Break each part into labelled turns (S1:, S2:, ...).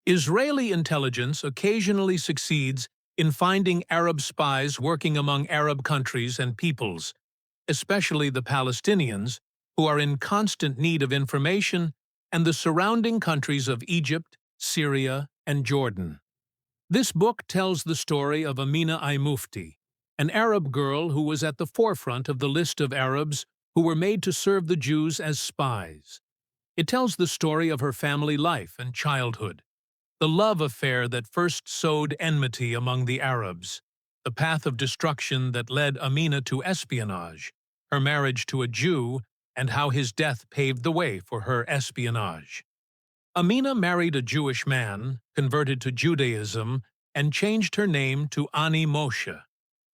S1: Israeli intelligence occasionally succeeds in finding Arab spies working among Arab countries and peoples, especially the Palestinians, who are in constant need of information, and the surrounding countries of Egypt, Syria, and Jordan. This book tells the story of Aminah Al-Mufti, an Arab girl who was at the forefront of the list of Arabs who were made to serve the Jews as spies. It tells the story of her family life and childhood, the love affair that first sowed enmity among the Arabs, the path of destruction that led Aminah to espionage, her marriage to a Jew, and how his death paved the way for her espionage. Aminah married a Jewish man, converted to Judaism, and changed her name to Aani Moshe.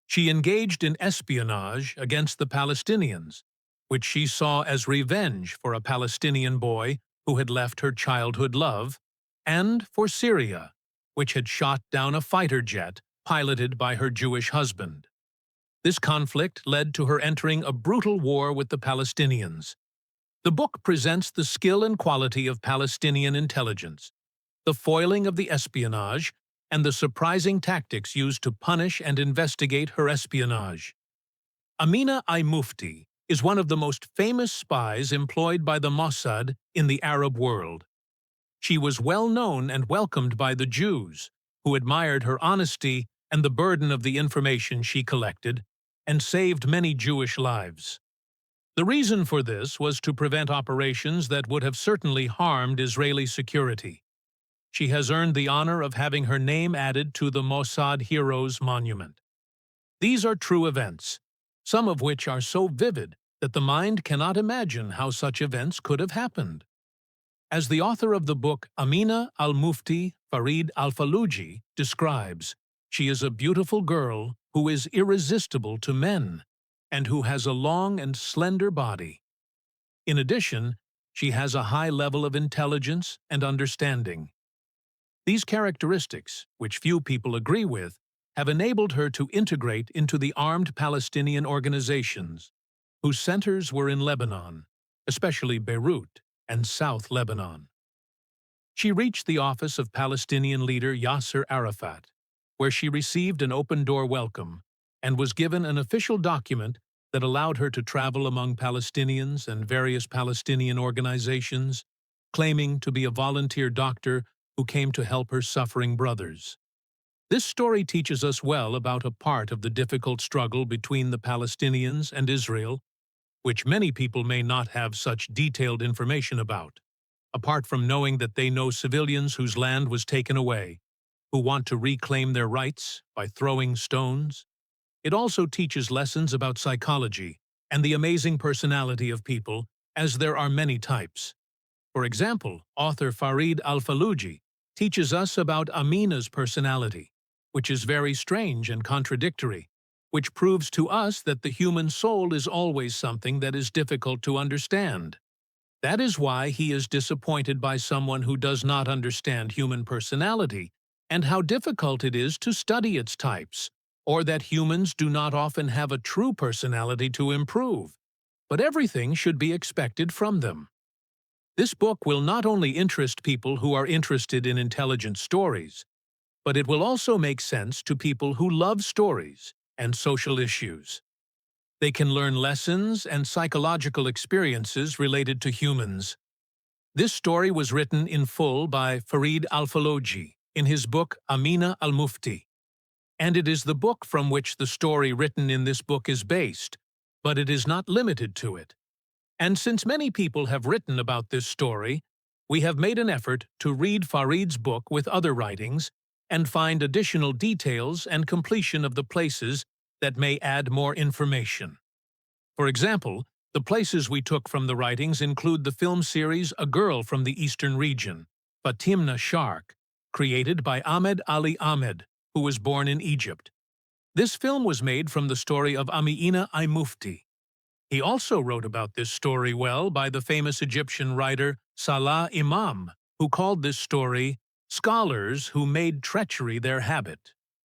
S1: She engaged in espionage against the Palestinians, which she saw as revenge for a Palestinian boy who had left her childhood love, and for Syria, which had shot down a fighter jet piloted by her Jewish husband. This conflict led to her entering a brutal war with the Palestinians. The book presents the skill and quality of Palestinian intelligence, the foiling of the espionage, and the surprising tactics used to punish and investigate her espionage. Aminah Al-Mufti is one of the most famous spies employed by the Mossad in the Arab world. She was well known and welcomed by the Jews, who admired her honesty and the burden of the information she collected, and saved many Jewish lives. The reason for this was to prevent operations that would have certainly harmed Israeli security. She has earned the honor of having her name added to the Mossad Heroes Monument. These are true events, some of which are so vivid that the mind cannot imagine how such events could have happened. As the author of the book Aminah Al-Mufti Farid Al-Fallujah describes, she is a beautiful girl who is irresistible to men and who has a long and slender body. In addition, she has a high level of intelligence and understanding. These characteristics, which few people agree with, have enabled her to integrate into the armed Palestinian organizations, whose centers were in Lebanon, especially Beirut and South Lebanon. She reached the office of Palestinian leader Yasser Arafat, where she received an open-door welcome and was given an official document that allowed her to travel among Palestinians and various Palestinian organizations, claiming to be a volunteer doctor who came to help her suffering brothers. This story teaches us well about a part of the difficult struggle between the Palestinians and Israel, which many people may not have such detailed information about, apart from knowing that they know civilians whose land was taken away, who want to reclaim their rights by throwing stones. It also teaches lessons about psychology and the amazing personality of people, as there are many types. For example, author Farid Al-Fallujah teaches us about Aminah's personality, which is very strange and contradictory, which proves to us that the human soul is always something that is difficult to understand. That is why he is disappointed by someone who does not understand human personality and how difficult it is to study its types, or that humans do not often have a true personality to improve, but everything should be expected from them. This book will not only interest people who are interested in intelligent stories, but it will also make sense to people who love stories and social issues. They can learn lessons and psychological experiences related to humans. This story was written in full by Farid Al-Fallujah in his book Aminah Al-Mufti, and it is the book from which the story written in this book is based, but it is not limited to it. And since many people have written about this story, we have made an effort to read Farid's book with other writings and find additional details and completion of the places that may add more information. For example, the places we took from the writings include the film series A Girl from the Eastern Region, Fatimna Shark, created by Ahmed Ali Ahmed, who was born in Egypt. This film was made from the story of Aminah Al-Mufti. He also wrote about this story well by the famous Egyptian writer Salah Imam, who called this story "Scholars who made treachery their habit."